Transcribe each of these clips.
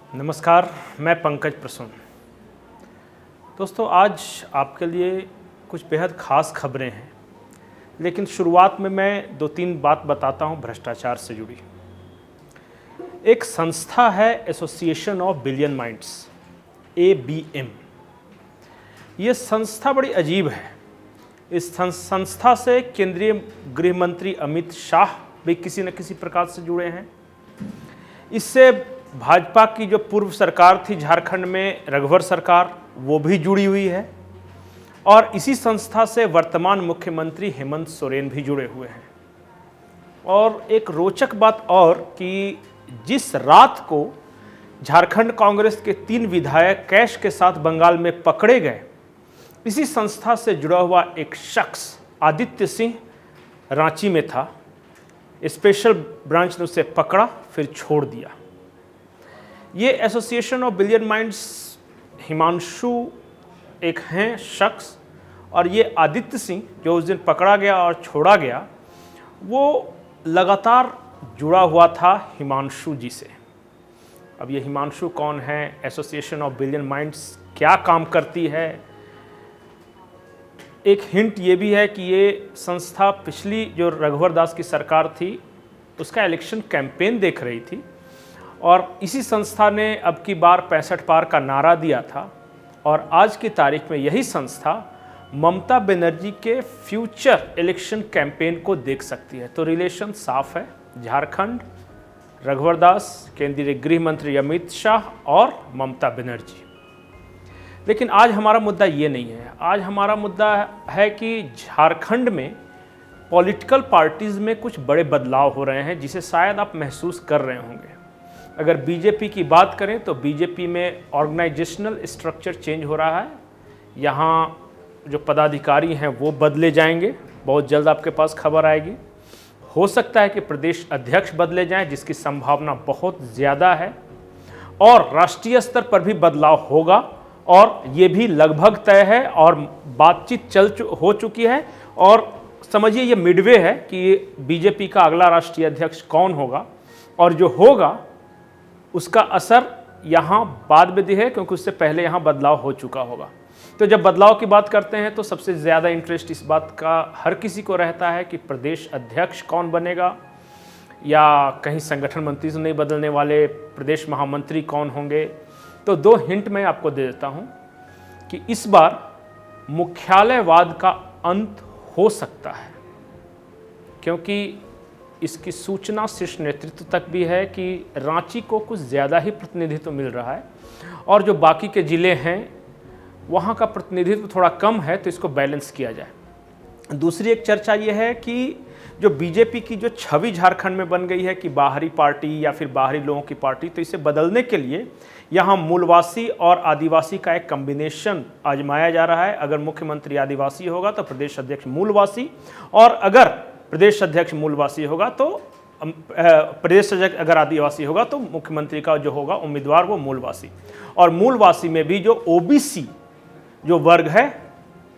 नमस्कार, मैं पंकज प्रसून। दोस्तों, आज आपके लिए कुछ बेहद ख़ास खबरें हैं, लेकिन शुरुआत में मैं 2-3 बात बताता हूं भ्रष्टाचार से जुड़ी। एक संस्था है association of billion minds, ABM। ये संस्था बड़ी अजीब है। इस संस्था से केंद्रीय गृह मंत्री अमित शाह भी किसी न किसी प्रकार से जुड़े हैं। इससे भाजपा की जो पूर्व सरकार थी झारखंड में, रघुवर सरकार, वो भी जुड़ी हुई है। और इसी संस्था से वर्तमान मुख्यमंत्री हेमंत सोरेन भी जुड़े हुए हैं। और एक रोचक बात और कि जिस रात को झारखंड कांग्रेस के 3 विधायक कैश के साथ बंगाल में पकड़े गए, इसी संस्था से जुड़ा हुआ एक शख्स आदित्य सिंह रांची में था। स्पेशल ब्रांच ने उसे पकड़ा, फिर छोड़ दिया। ये association of billion minds Himanshu एक हैं शख्स, और ये आदित्य सिंह जो उस दिन पकड़ा गया और छोड़ा गया, वो लगातार जुड़ा हुआ था हिमांशु जी से। अब ये हिमांशु कौन है, एसोसिएशन ऑफ बिलियन माइंड्स क्या काम करती है? एक हिंट ये भी है कि ये संस्था पिछली जो रघुवर दास की सरकार थी उसका इलेक्शन कैंपेन देख रही थी, और इसी संस्था ने अब की बार 65 पार का नारा दिया था। और आज की तारीख में यही संस्था ममता बनर्जी के फ्यूचर इलेक्शन कैंपेन को देख सकती है। तो रिलेशन साफ है, झारखंड, रघुवर दास, केंद्रीय गृह मंत्री अमित शाह और ममता बनर्जी। लेकिन आज हमारा मुद्दा ये नहीं है। आज हमारा मुद्दा है कि झारखंड में पॉलिटिकल पार्टीज़ में कुछ बड़े बदलाव हो रहे हैं, जिसे शायद आप महसूस कर रहे होंगे। अगर बीजेपी की बात करें तो बीजेपी में ऑर्गेनाइजेशनल स्ट्रक्चर चेंज हो रहा है। यहाँ जो पदाधिकारी हैं वो बदले जाएंगे, बहुत जल्द आपके पास खबर आएगी। हो सकता है कि प्रदेश अध्यक्ष बदले जाएं, जिसकी संभावना बहुत ज़्यादा है। और राष्ट्रीय स्तर पर भी बदलाव होगा, और ये भी लगभग तय है और बातचीत हो चुकी है। और समझिए ये मिडवे है कि बीजेपी का अगला राष्ट्रीय अध्यक्ष कौन होगा, और जो होगा उसका असर यहाँ बाद में दिखे, क्योंकि उससे पहले यहाँ बदलाव हो चुका होगा। तो जब बदलाव की बात करते हैं तो सबसे ज़्यादा इंटरेस्ट इस बात का हर किसी को रहता है कि प्रदेश अध्यक्ष कौन बनेगा, या कहीं संगठन मंत्री से नहीं बदलने वाले प्रदेश महामंत्री कौन होंगे। तो 2 हिंट मैं आपको दे देता हूँ कि इस बार मुख्यालयवाद का अंत हो सकता है, क्योंकि इसकी सूचना शीर्ष नेतृत्व तक भी है कि रांची को कुछ ज़्यादा ही प्रतिनिधित्व मिल रहा है, और जो बाकी के ज़िले हैं वहाँ का प्रतिनिधित्व थोड़ा कम है, तो इसको बैलेंस किया जाए। दूसरी एक चर्चा ये है कि जो बीजेपी की जो छवि झारखंड में बन गई है कि बाहरी पार्टी या फिर बाहरी लोगों की पार्टी, तो इसे बदलने के लिए यहाँ मूलवासी और आदिवासी का एक कम्बिनेशन आजमाया जा रहा है। अगर मुख्यमंत्री आदिवासी होगा तो प्रदेश अध्यक्ष मूलवासी, और अगर प्रदेश अध्यक्ष मूलवासी होगा तो प्रदेश अध्यक्ष अगर आदिवासी होगा तो मुख्यमंत्री का जो होगा उम्मीदवार वो मूलवासी। और मूलवासी में भी जो ओबीसी जो वर्ग है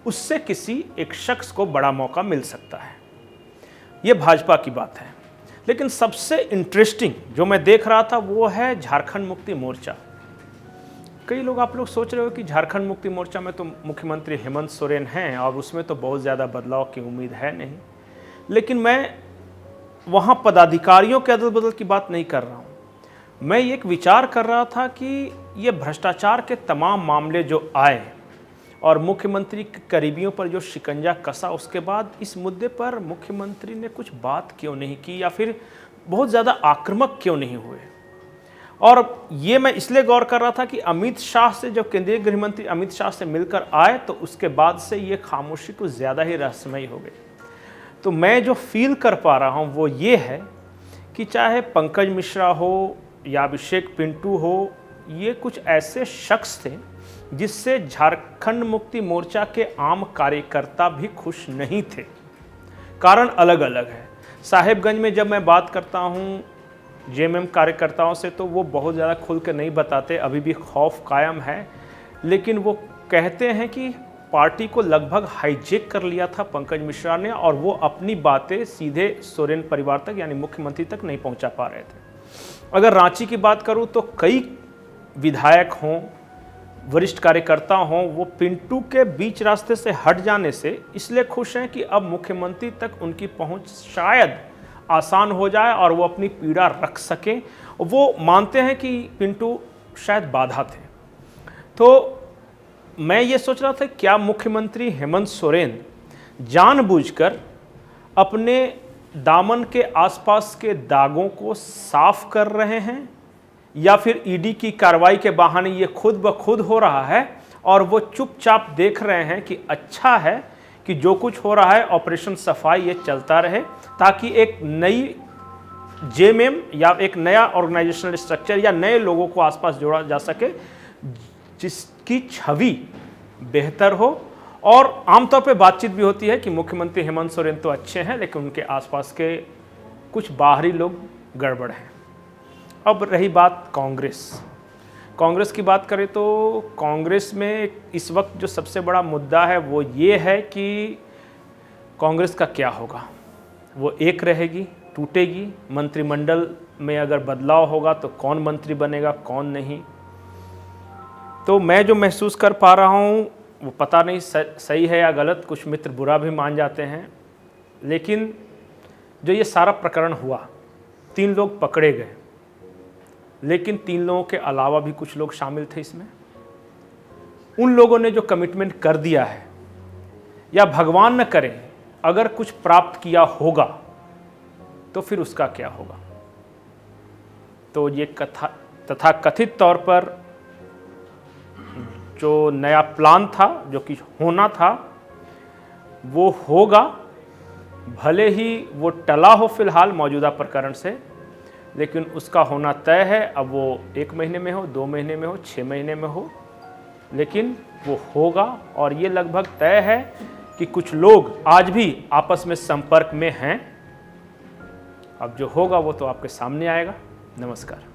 उससे किसी एक शख्स को बड़ा मौका मिल सकता है। ये भाजपा की बात है। लेकिन सबसे इंटरेस्टिंग जो मैं देख रहा था वो है झारखंड मुक्ति मोर्चा। कई लोग आप लोग सोच रहे हो कि झारखंड मुक्ति मोर्चा में तो मुख्यमंत्री हेमंत सोरेन हैं और उसमें तो बहुत ज़्यादा बदलाव की उम्मीद है नहीं। लेकिन मैं वहाँ पदाधिकारियों के अदल बदल की बात नहीं कर रहा हूँ। मैं ये एक विचार कर रहा था कि ये भ्रष्टाचार के तमाम मामले जो आए और मुख्यमंत्री के करीबियों पर जो शिकंजा कसा, उसके बाद इस मुद्दे पर मुख्यमंत्री ने कुछ बात क्यों नहीं की, या फिर बहुत ज़्यादा आक्रामक क्यों नहीं हुए। और ये मैं इसलिए गौर कर रहा था कि अमित शाह से, जब केंद्रीय गृह मंत्री अमित शाह से मिलकर आए तो उसके बाद से ये खामोशी कुछ ज़्यादा ही रहस्यमयी हो गई। तो मैं जो फील कर पा रहा हूँ वो ये है कि चाहे पंकज मिश्रा हो या अभिषेक पिंटू हो, ये कुछ ऐसे शख्स थे जिससे झारखंड मुक्ति मोर्चा के आम कार्यकर्ता भी खुश नहीं थे। कारण अलग अलग है। साहेबगंज में जब मैं बात करता हूँ जेएमएम कार्यकर्ताओं से तो वो बहुत ज़्यादा खुल के नहीं बताते, अभी भी खौफ कायम है। लेकिन वो कहते हैं कि पार्टी को लगभग हाईजेक कर लिया था पंकज मिश्रा ने, और वो अपनी बातें सीधे सोरेन परिवार तक यानी मुख्यमंत्री तक नहीं पहुंचा पा रहे थे। अगर रांची की बात करूं तो कई विधायक हों, वरिष्ठ कार्यकर्ता हों, वो पिंटू के बीच रास्ते से हट जाने से इसलिए खुश हैं कि अब मुख्यमंत्री तक उनकी पहुंच शायद आसान हो जाए और वो अपनी पीड़ा रख सकें। वो मानते हैं कि पिंटू शायद बाधा थे। तो मैं ये सोच रहा था क्या मुख्यमंत्री हेमंत सोरेन जानबूझकर अपने दामन के आसपास के दागों को साफ कर रहे हैं, या फिर ईडी की कार्रवाई के बहाने ये खुद ब खुद हो रहा है और वो चुपचाप देख रहे हैं कि अच्छा है कि जो कुछ हो रहा है ऑपरेशन सफाई ये चलता रहे, ताकि एक नई जेएमएम या एक नया ऑर्गेनाइजेशनल स्ट्रक्चर या नए लोगों को आसपास जोड़ा जा सके जिसकी छवि बेहतर हो। और आमतौर पे बातचीत भी होती है कि मुख्यमंत्री हेमंत सोरेन तो अच्छे हैं लेकिन उनके आसपास के कुछ बाहरी लोग गड़बड़ हैं। अब रही बात कांग्रेस की बात करें तो कांग्रेस में इस वक्त जो सबसे बड़ा मुद्दा है वो ये है कि कांग्रेस का क्या होगा। वो एक रहेगी, टूटेगी? मंत्रिमंडल में अगर बदलाव होगा तो कौन मंत्री बनेगा, कौन नहीं? तो मैं जो महसूस कर पा रहा हूँ वो पता नहीं सही है या गलत, कुछ मित्र बुरा भी मान जाते हैं, लेकिन जो ये सारा प्रकरण हुआ, 3 लोग पकड़े गए, लेकिन 3 लोगों के अलावा भी कुछ लोग शामिल थे इसमें। उन लोगों ने जो कमिटमेंट कर दिया है, या भगवान न करे अगर कुछ प्राप्त किया होगा तो फिर उसका क्या होगा। तो ये तथाकथित तौर पर जो नया प्लान था, जो कि होना था, वो होगा, भले ही वो टला हो फिलहाल मौजूदा प्रकरण से, लेकिन उसका होना तय है। अब वो 1 महीने में हो, 2 महीने में हो, 6 महीने में हो, लेकिन वो होगा। और ये लगभग तय है कि कुछ लोग आज भी आपस में संपर्क में हैं। अब जो होगा वो तो आपके सामने आएगा। नमस्कार।